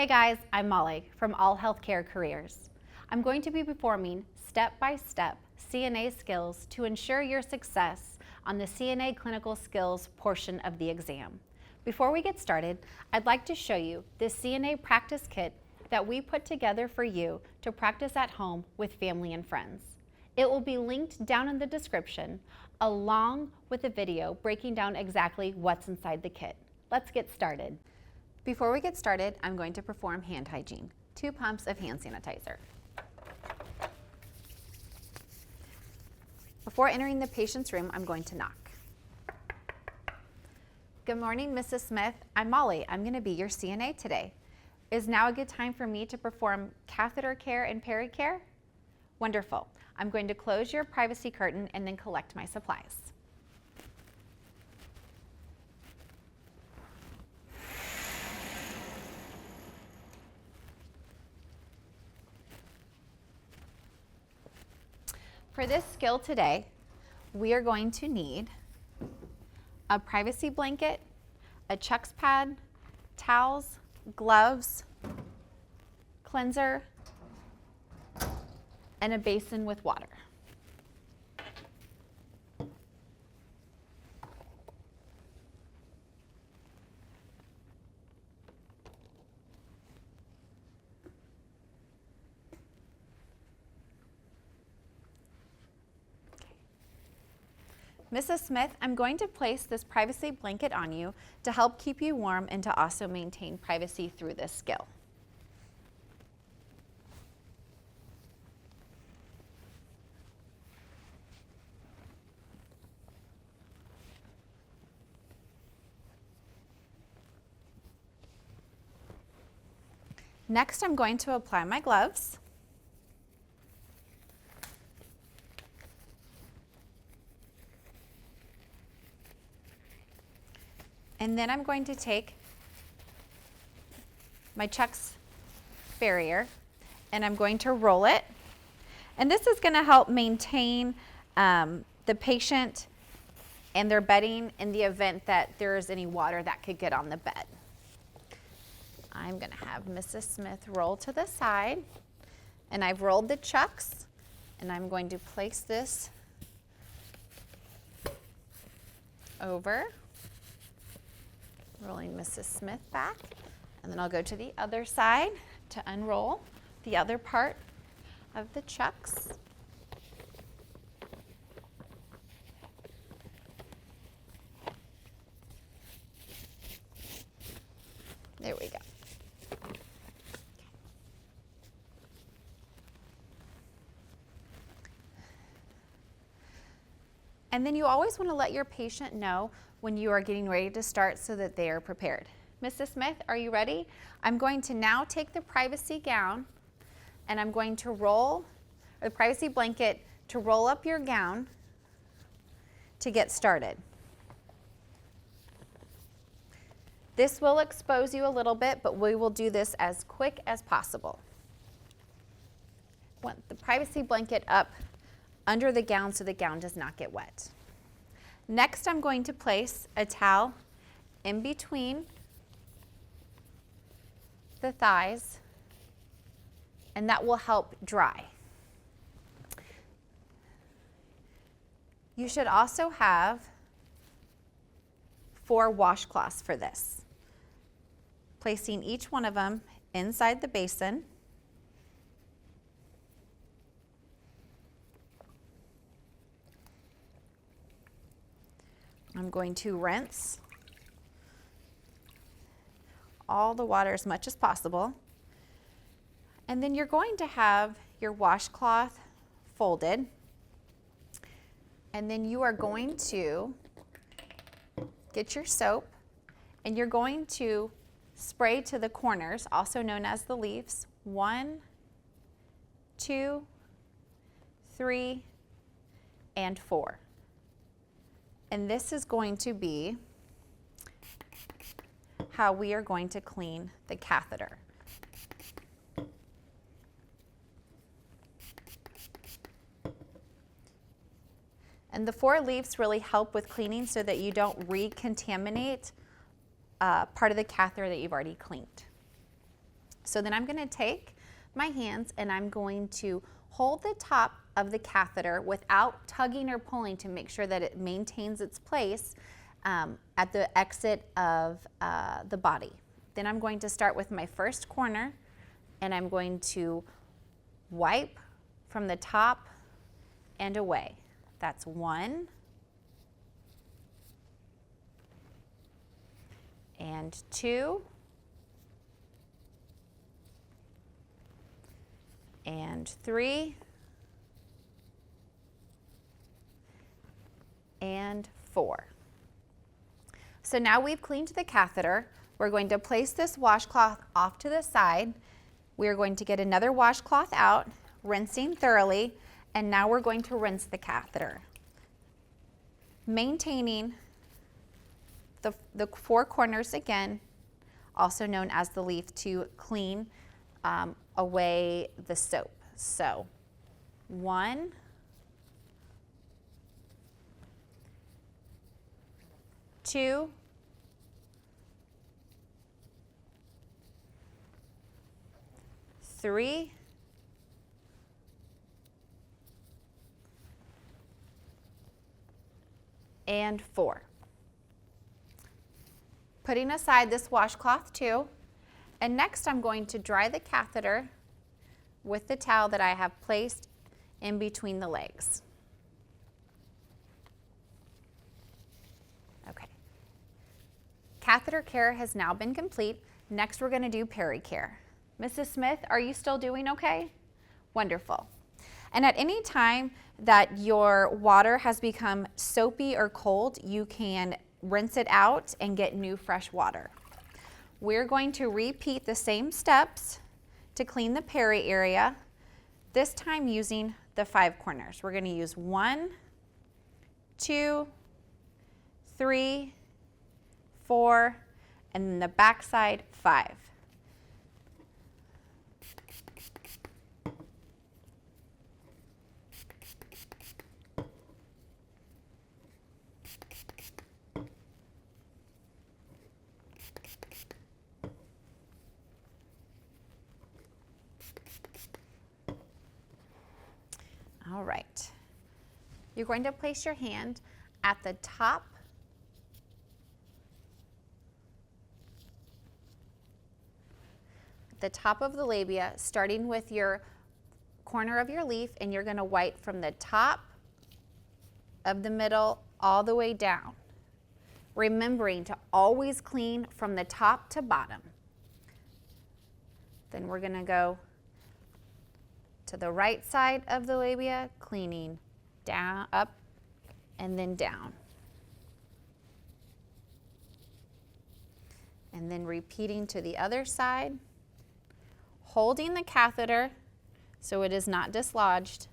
Hey guys, I'm Molly from All Healthcare Careers. I'm going to be performing step-by-step CNA skills to ensure your success on the CNA clinical skills portion of the exam. Before we get started, I'd like to show you this CNA practice kit that we put together for you to practice at home with family and friends. It will be linked down in the description along with a video breaking down exactly what's inside the kit. Let's get started. Before we get started, I'm going to perform hand hygiene. 2 pumps of hand sanitizer. Before entering the patient's room, I'm going to knock. Good morning, Mrs. Smith. I'm Molly. I'm going to be your CNA today. Is now a good time for me to perform catheter care and peri-care? Wonderful. I'm going to close your privacy curtain and then collect my supplies. For this skill today, we are going to need a privacy blanket, a chucks pad, towels, gloves, cleanser, and a basin with water. Mrs. Smith, I'm going to place this privacy blanket on you to help keep you warm and to also maintain privacy through this skill. Next, I'm going to apply my gloves. And then I'm going to take my chucks barrier and I'm going to roll it. And this is going to help maintain the patient and their bedding in the event that there is any water that could get on the bed. I'm going to have Mrs. Smith roll to the side, and I've rolled the chucks, and I'm going to place this over, rolling Mrs. Smith back, and then I'll go to the other side to unroll the other part of the chucks. There we go. And then you always want to let your patient know when you are getting ready to start so that they are prepared. Mrs. Smith, are you ready? I'm going to now take the privacy gown and I'm going to roll, or the privacy blanket, to roll up your gown to get started. This will expose you a little bit, but we will do this as quick as possible. Want the privacy blanket up under the gown so the gown does not get wet. Next, I'm going to place a towel in between the thighs, and that will help dry. You should also have 4 washcloths for this. Placing each one of them inside the basin. I'm going to rinse all the water as much as possible. And then you're going to have your washcloth folded. And then you are going to get your soap and you're going to spray to the corners, also known as the leaves. 1, 2, 3, and 4. And this is going to be how we are going to clean the catheter. And the 4 leaves really help with cleaning so that you don't recontaminate part of the catheter that you've already cleaned. So then I'm going to take my hands and I'm going to hold the top of the catheter without tugging or pulling to make sure that it maintains its place at the exit of the body. Then I'm going to start with my first corner and I'm going to wipe from the top and away. That's 1 and 2 and 3 and 4. So now we've cleaned the catheter. We're going to place this washcloth off to the side. We're going to get another washcloth out, rinsing thoroughly, and now we're going to rinse the catheter, maintaining the 4 corners again, also known as the leaf, to clean away the soap. So 1, 2, 3, 4. Putting aside this washcloth too, and next I'm going to dry the catheter with the towel that I have placed in between the legs. Okay. Catheter care has now been complete. Next we're going to do peri-care. Mrs. Smith, are you still doing okay? Wonderful. And at any time that your water has become soapy or cold, you can rinse it out and get new fresh water. We're going to repeat the same steps to clean the peri area, this time using the 5 corners. We're going to use 1, 2, 3, 4, and then the back side 5. All right. You're going to place your hand at the top of the labia, starting with your corner of your leaf, and you're going to wipe from the top of the middle all the way down, remembering to always clean from the top to bottom. Then we're going to go to the right side of the labia, cleaning down, up, and then down. And then repeating to the other side, holding the catheter so it is not dislodged,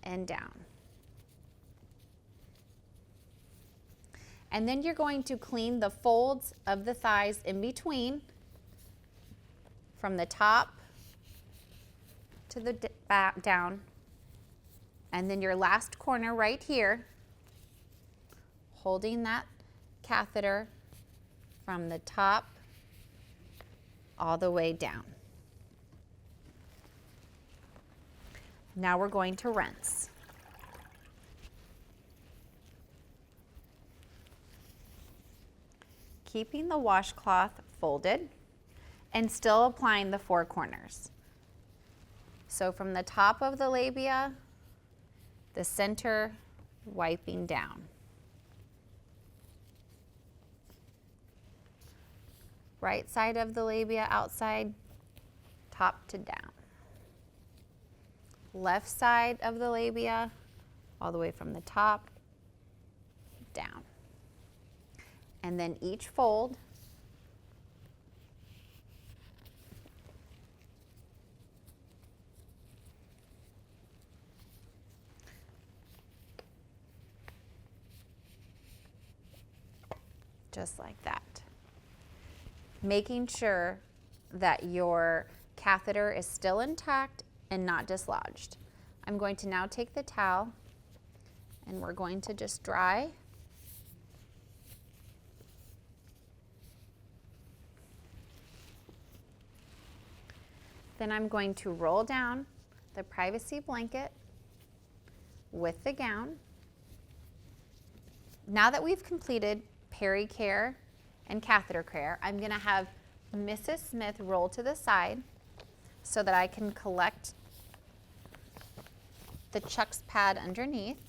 and down. And then you're going to clean the folds of the thighs in between, from the top to the back down, and then your last corner right here, holding that catheter from the top all the way down. Now we're going to rinse. Keeping the washcloth folded and still applying the 4 corners. So from the top of the labia, the center, wiping down. Right side of the labia outside, top to down. Left side of the labia, all the way from the top, down. And then each fold, just like that. Making sure that your catheter is still intact and not dislodged. I'm going to now take the towel and we're going to just dry. Then I'm going to roll down the privacy blanket with the gown. Now that we've completed peri-care and catheter care, I'm going to have Mrs. Smith roll to the side so that I can collect the Chuck's pad underneath.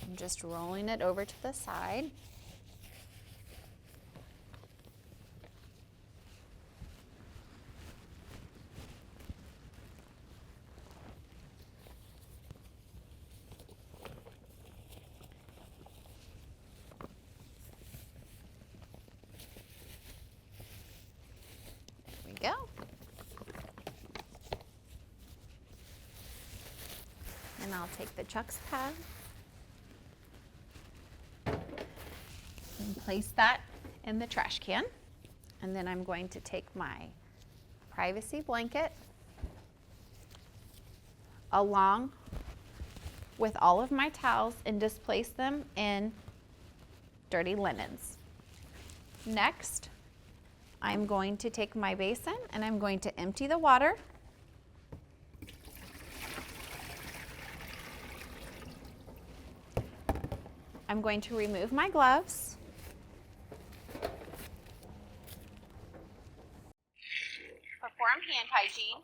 I'm just rolling it over to the side. There we go. And I'll take the Chuck's pad and place that in the trash can. And then I'm going to take my privacy blanket along with all of my towels and displace them in dirty linens. Next, I'm going to take my basin and I'm going to empty the water. I'm going to remove my gloves. Perform hand hygiene.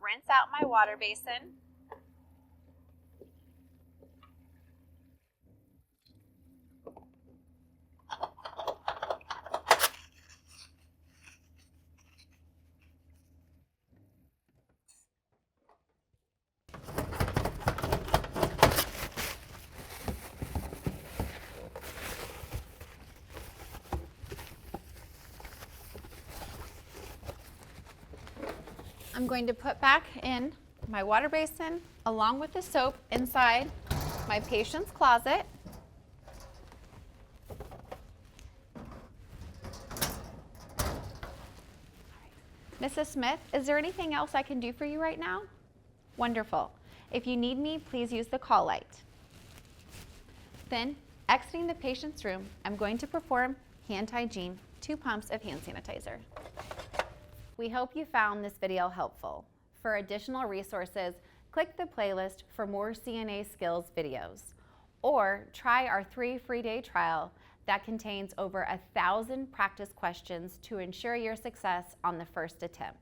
Rinse out my water basin. I'm going to put back in my water basin along with the soap inside my patient's closet. Mrs. Smith, is there anything else I can do for you right now? Wonderful. If you need me, please use the call light. Then, exiting the patient's room, I'm going to perform hand hygiene, 2 pumps of hand sanitizer. We hope you found this video helpful. For additional resources, click the playlist for more CNA skills videos, or try our 3 free-day trial that contains over 1,000 practice questions to ensure your success on the first attempt.